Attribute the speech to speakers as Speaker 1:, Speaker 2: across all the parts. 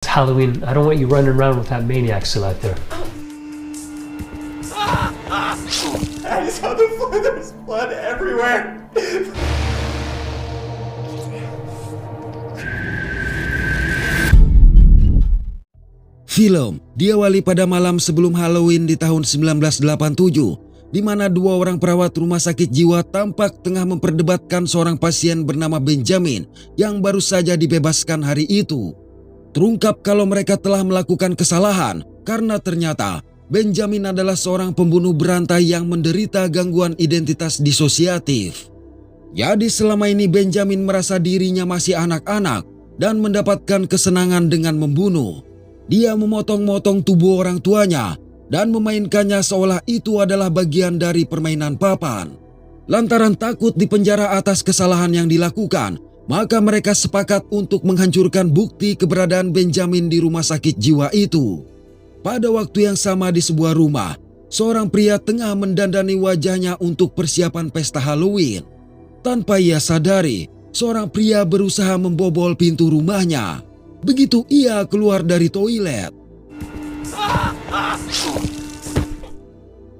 Speaker 1: Halloween. I don't want you running around with that maniac still out there.
Speaker 2: I just saw the floor. There's blood everywhere.
Speaker 3: Film diawali pada malam sebelum Halloween di tahun 1987, di mana dua orang perawat rumah sakit jiwa tampak tengah memperdebatkan seorang pasien bernama Benjamin yang baru saja dibebaskan hari itu. Terungkap kalau mereka telah melakukan kesalahan karena ternyata Benjamin adalah seorang pembunuh berantai yang menderita gangguan identitas disosiatif. Jadi selama ini Benjamin merasa dirinya masih anak-anak dan mendapatkan kesenangan dengan membunuh. Dia memotong-motong tubuh orang tuanya dan memainkannya seolah itu adalah bagian dari permainan papan. Lantaran takut dipenjara atas kesalahan yang dilakukan, maka mereka sepakat untuk menghancurkan bukti keberadaan Benjamin di rumah sakit jiwa itu. Pada waktu yang sama di sebuah rumah, seorang pria tengah mendandani wajahnya untuk persiapan pesta Halloween. Tanpa ia sadari, seorang pria berusaha membobol pintu rumahnya. Begitu ia keluar dari toilet.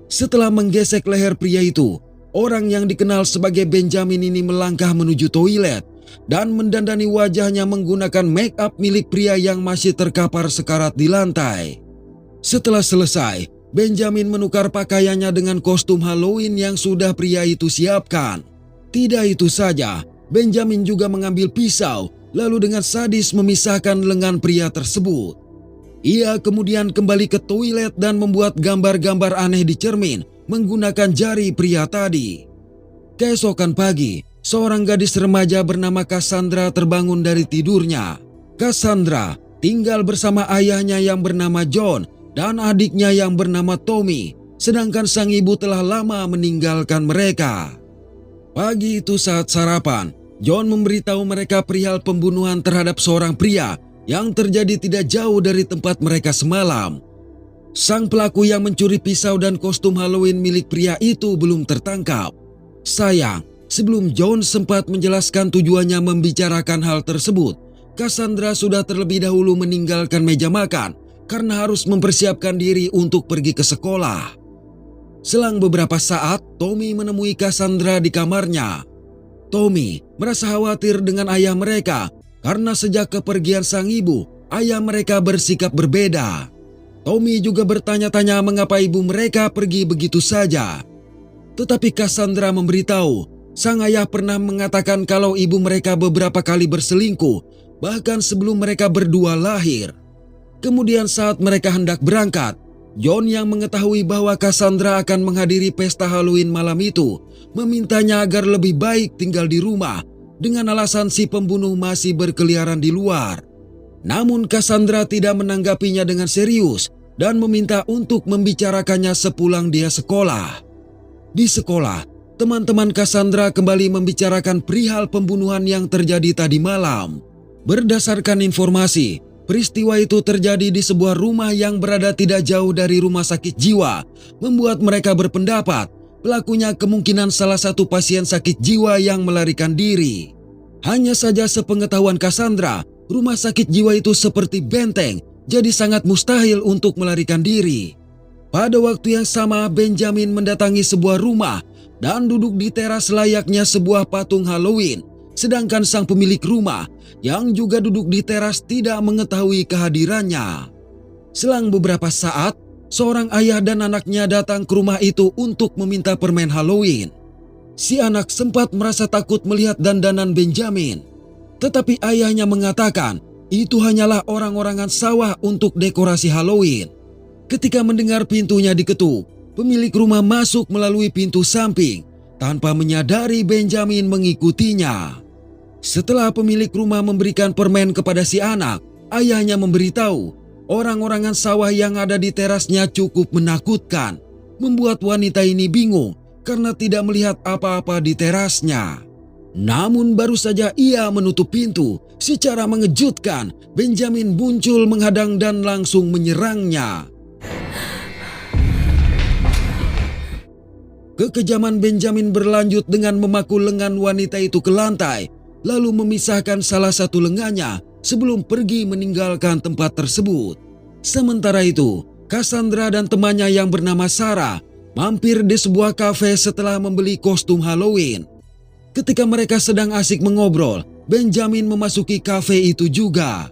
Speaker 3: Setelah menggesek leher pria itu, orang yang dikenal sebagai Benjamin ini melangkah menuju toilet dan mendandani wajahnya menggunakan make up milik pria yang masih terkapar sekarat di lantai. Setelah selesai, Benjamin menukar pakaiannya dengan kostum Halloween yang sudah pria itu siapkan. Tidak itu saja, Benjamin juga mengambil pisau lalu dengan sadis memisahkan lengan pria tersebut. Ia kemudian kembali ke toilet dan membuat gambar-gambar aneh di cermin menggunakan jari pria tadi. Keesokan pagi, seorang gadis remaja bernama Cassandra terbangun dari tidurnya. Cassandra tinggal bersama ayahnya yang bernama John dan adiknya yang bernama Tommy, sedangkan sang ibu telah lama meninggalkan mereka. Pagi itu saat sarapan, John memberitahu mereka perihal pembunuhan terhadap seorang pria yang terjadi tidak jauh dari tempat mereka semalam. Sang pelaku yang mencuri pisau dan kostum Halloween milik pria itu belum tertangkap. Sayang, sebelum John sempat menjelaskan tujuannya membicarakan hal tersebut, Cassandra sudah terlebih dahulu meninggalkan meja makan karena harus mempersiapkan diri untuk pergi ke sekolah. Selang beberapa saat, Tommy menemui Cassandra di kamarnya. Tommy merasa khawatir dengan ayah mereka karena sejak kepergian sang ibu, ayah mereka bersikap berbeda. Tommy juga bertanya-tanya mengapa ibu mereka pergi begitu saja. Tetapi Cassandra memberitahu, sang ayah pernah mengatakan kalau ibu mereka beberapa kali berselingkuh, bahkan sebelum mereka berdua lahir. Kemudian saat mereka hendak berangkat, John yang mengetahui bahwa Cassandra akan menghadiri pesta Halloween malam itu, memintanya agar lebih baik tinggal di rumah dengan alasan si pembunuh masih berkeliaran di luar. Namun Cassandra tidak menanggapinya dengan serius dan meminta untuk membicarakannya sepulang dia sekolah. Di sekolah, teman-teman Cassandra kembali membicarakan perihal pembunuhan yang terjadi tadi malam. Berdasarkan informasi, peristiwa itu terjadi di sebuah rumah yang berada tidak jauh dari rumah sakit jiwa, membuat mereka berpendapat pelakunya kemungkinan salah satu pasien sakit jiwa yang melarikan diri. Hanya saja sepengetahuan Cassandra, rumah sakit jiwa itu seperti benteng, jadi sangat mustahil untuk melarikan diri. Pada waktu yang sama, Benjamin mendatangi sebuah rumah dan duduk di teras layaknya sebuah patung Halloween. Sedangkan sang pemilik rumah yang juga duduk di teras tidak mengetahui kehadirannya. Selang beberapa saat, seorang ayah dan anaknya datang ke rumah itu untuk meminta permen Halloween. Si anak sempat merasa takut melihat dandanan Benjamin. Tetapi ayahnya mengatakan itu hanyalah orang-orangan sawah untuk dekorasi Halloween. Ketika mendengar pintunya diketuk, pemilik rumah masuk melalui pintu samping tanpa menyadari Benjamin mengikutinya. Setelah pemilik rumah memberikan permen kepada si anak, ayahnya memberitahu orang-orangan sawah yang ada di terasnya cukup menakutkan, membuat wanita ini bingung karena tidak melihat apa-apa di terasnya. Namun baru saja ia menutup pintu, secara mengejutkan Benjamin muncul menghadang dan langsung menyerangnya. Kekejaman Benjamin berlanjut dengan memaku lengan wanita itu ke lantai, lalu memisahkan salah satu lengannya sebelum pergi meninggalkan tempat tersebut. Sementara itu, Cassandra dan temannya yang bernama Sarah mampir di sebuah kafe setelah membeli kostum Halloween. Ketika mereka sedang asik mengobrol, Benjamin memasuki kafe itu juga.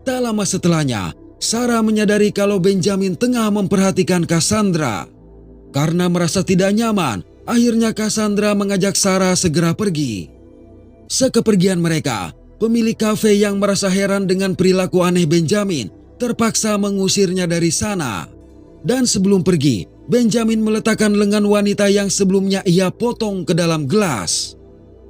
Speaker 3: Tak lama setelahnya, Sarah menyadari kalau Benjamin tengah memperhatikan Cassandra. Karena merasa tidak nyaman, akhirnya Cassandra mengajak Sarah segera pergi. Sekepergian mereka, pemilik kafe yang merasa heran dengan perilaku aneh Benjamin terpaksa mengusirnya dari sana. Dan sebelum pergi, Benjamin meletakkan lengan wanita yang sebelumnya ia potong ke dalam gelas.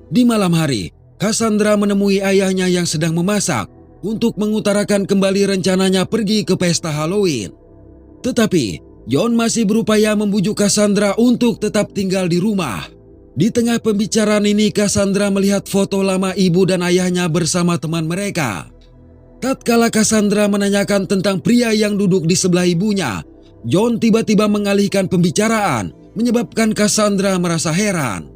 Speaker 3: Di malam hari, Cassandra menemui ayahnya yang sedang memasak untuk mengutarakan kembali rencananya pergi ke pesta Halloween. Tetapi, John masih berupaya membujuk Cassandra untuk tetap tinggal di rumah. Di tengah pembicaraan ini, Cassandra melihat foto lama ibu dan ayahnya bersama teman mereka. Tatkala Cassandra menanyakan tentang pria yang duduk di sebelah ibunya, John tiba-tiba mengalihkan pembicaraan, menyebabkan Cassandra merasa heran.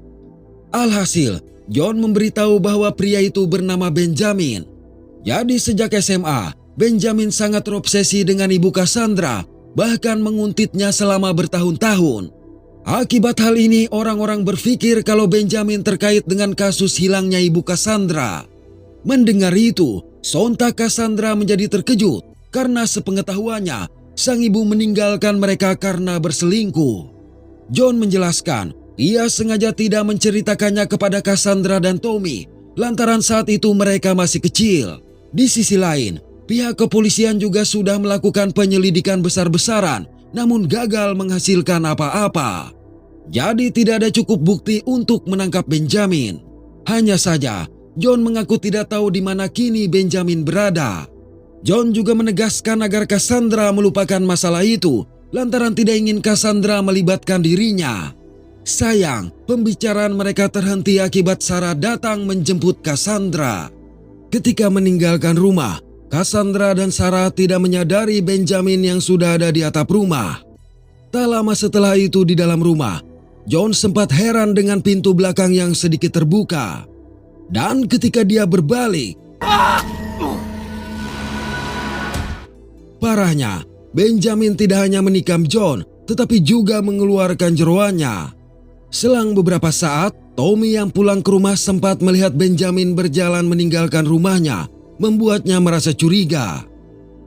Speaker 3: Alhasil, John memberitahu bahwa pria itu bernama Benjamin. Jadi sejak SMA, Benjamin sangat terobsesi dengan ibu Cassandra, bahkan menguntitnya selama bertahun-tahun. Akibat hal ini, orang-orang berpikir kalau Benjamin terkait dengan kasus hilangnya ibu Cassandra. Mendengar itu, sontak Cassandra menjadi terkejut karena sepengetahuannya, sang ibu meninggalkan mereka karena berselingkuh. John menjelaskan, ia sengaja tidak menceritakannya kepada Cassandra dan Tommy, lantaran saat itu mereka masih kecil. Di sisi lain, pihak kepolisian juga sudah melakukan penyelidikan besar-besaran, namun gagal menghasilkan apa-apa. Jadi tidak ada cukup bukti untuk menangkap Benjamin. Hanya saja, John mengaku tidak tahu di mana kini Benjamin berada. John juga menegaskan agar Cassandra melupakan masalah itu, lantaran tidak ingin Cassandra melibatkan dirinya. Sayang, pembicaraan mereka terhenti akibat Sarah datang menjemput Cassandra. Ketika meninggalkan rumah, Cassandra dan Sarah tidak menyadari Benjamin yang sudah ada di atap rumah. Tak lama setelah itu di dalam rumah, John sempat heran dengan pintu belakang yang sedikit terbuka. Dan ketika dia berbalik, parahnya, Benjamin tidak hanya menikam John, tetapi juga mengeluarkan jeroannya. Selang beberapa saat, Tommy yang pulang ke rumah sempat melihat Benjamin berjalan meninggalkan rumahnya, membuatnya merasa curiga.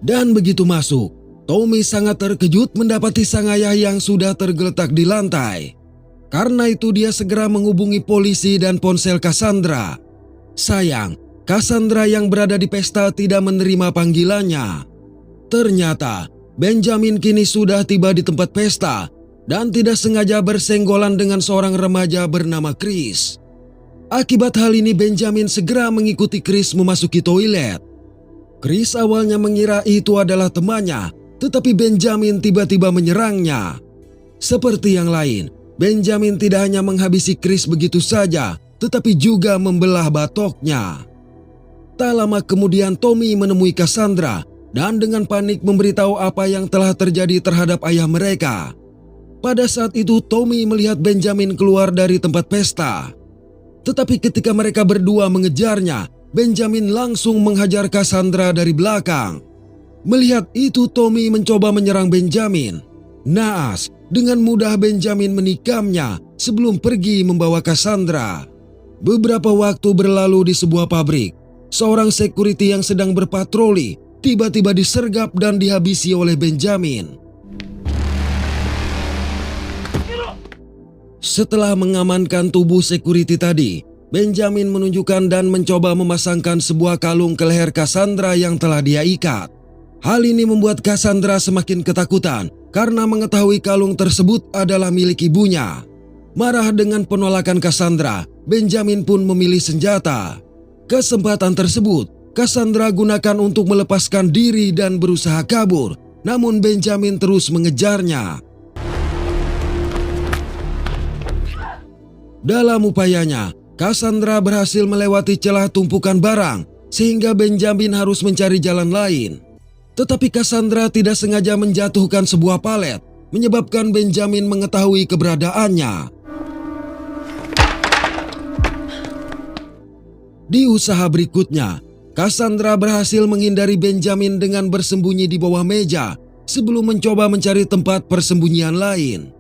Speaker 3: Dan begitu masuk, Tommy sangat terkejut mendapati sang ayah yang sudah tergeletak di lantai. Karena itu dia segera menghubungi polisi dan ponsel Cassandra. Sayang, Cassandra yang berada di pesta tidak menerima panggilannya. Ternyata, Benjamin kini sudah tiba di tempat pesta dan tidak sengaja bersenggolan dengan seorang remaja bernama Chris. Akibat hal ini, Benjamin segera mengikuti Chris memasuki toilet. Chris awalnya mengira itu adalah temannya, tetapi Benjamin tiba-tiba menyerangnya. Seperti yang lain, Benjamin tidak hanya menghabisi Chris begitu saja, tetapi juga membelah batoknya. Tak lama kemudian Tommy menemui Cassandra dan dengan panik memberitahu apa yang telah terjadi terhadap ayah mereka. Pada saat itu Tommy melihat Benjamin keluar dari tempat pesta. Tetapi ketika mereka berdua mengejarnya, Benjamin langsung menghajar Cassandra dari belakang. Melihat itu Tommy mencoba menyerang Benjamin. Naas, dengan mudah Benjamin menikamnya sebelum pergi membawa Cassandra. Beberapa waktu berlalu di sebuah pabrik. Seorang security yang sedang berpatroli tiba-tiba disergap dan dihabisi oleh Benjamin. Setelah mengamankan tubuh security tadi, Benjamin menunjukkan dan mencoba memasangkan sebuah kalung ke leher Cassandra yang telah dia ikat. Hal ini membuat Cassandra semakin ketakutan karena mengetahui kalung tersebut adalah milik ibunya. Marah dengan penolakan Cassandra, Benjamin pun memilih senjata. Kesempatan tersebut, Cassandra gunakan untuk melepaskan diri dan berusaha kabur, namun Benjamin terus mengejarnya. Dalam upayanya, Cassandra berhasil melewati celah tumpukan barang, sehingga Benjamin harus mencari jalan lain. Tetapi Cassandra tidak sengaja menjatuhkan sebuah palet, menyebabkan Benjamin mengetahui keberadaannya. Di usaha berikutnya, Cassandra berhasil menghindari Benjamin dengan bersembunyi di bawah meja sebelum mencoba mencari tempat persembunyian lain.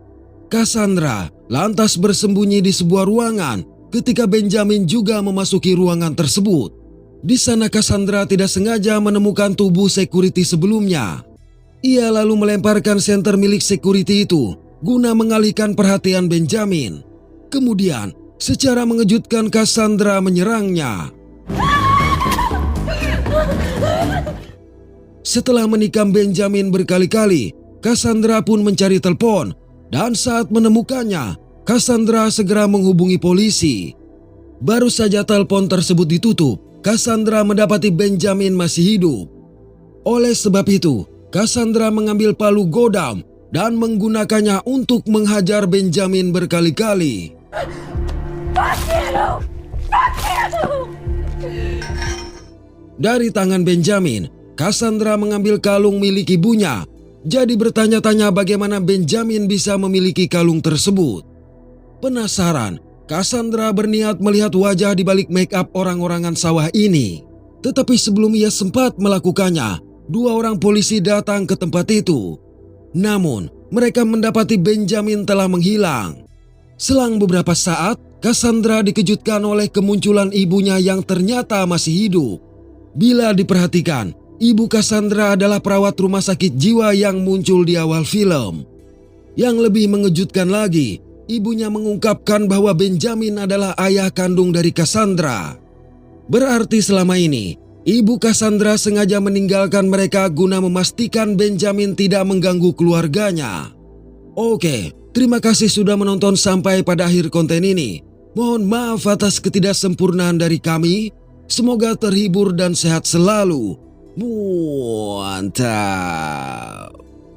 Speaker 3: Cassandra lantas bersembunyi di sebuah ruangan ketika Benjamin juga memasuki ruangan tersebut. Di sana Cassandra tidak sengaja menemukan tubuh security sebelumnya. Ia lalu melemparkan senter milik security itu guna mengalihkan perhatian Benjamin. Kemudian, secara mengejutkan Cassandra menyerangnya. Setelah menikam Benjamin berkali-kali, Cassandra pun mencari telepon dan saat menemukannya, Cassandra segera menghubungi polisi. Baru saja telepon tersebut ditutup, Cassandra mendapati Benjamin masih hidup. Oleh sebab itu, Cassandra mengambil palu godam dan menggunakannya untuk menghajar Benjamin berkali-kali. Dari tangan Benjamin, Cassandra mengambil kalung milik ibunya. Jadi bertanya-tanya bagaimana Benjamin bisa memiliki kalung tersebut. Penasaran, Cassandra berniat melihat wajah di balik make up orang-orangan sawah ini. Tetapi sebelum ia sempat melakukannya, dua orang polisi datang ke tempat itu. Namun, mereka mendapati Benjamin telah menghilang. Selang beberapa saat, Cassandra dikejutkan oleh kemunculan ibunya yang ternyata masih hidup. Bila diperhatikan, ibu Cassandra adalah perawat rumah sakit jiwa yang muncul di awal film. Yang lebih mengejutkan lagi, ibunya mengungkapkan bahwa Benjamin adalah ayah kandung dari Cassandra. Berarti selama ini, ibu Cassandra sengaja meninggalkan mereka guna memastikan Benjamin tidak mengganggu keluarganya. Oke, terima kasih sudah menonton sampai pada akhir konten ini. Mohon maaf atas ketidaksempurnaan dari kami. Semoga terhibur dan sehat selalu. Mantap.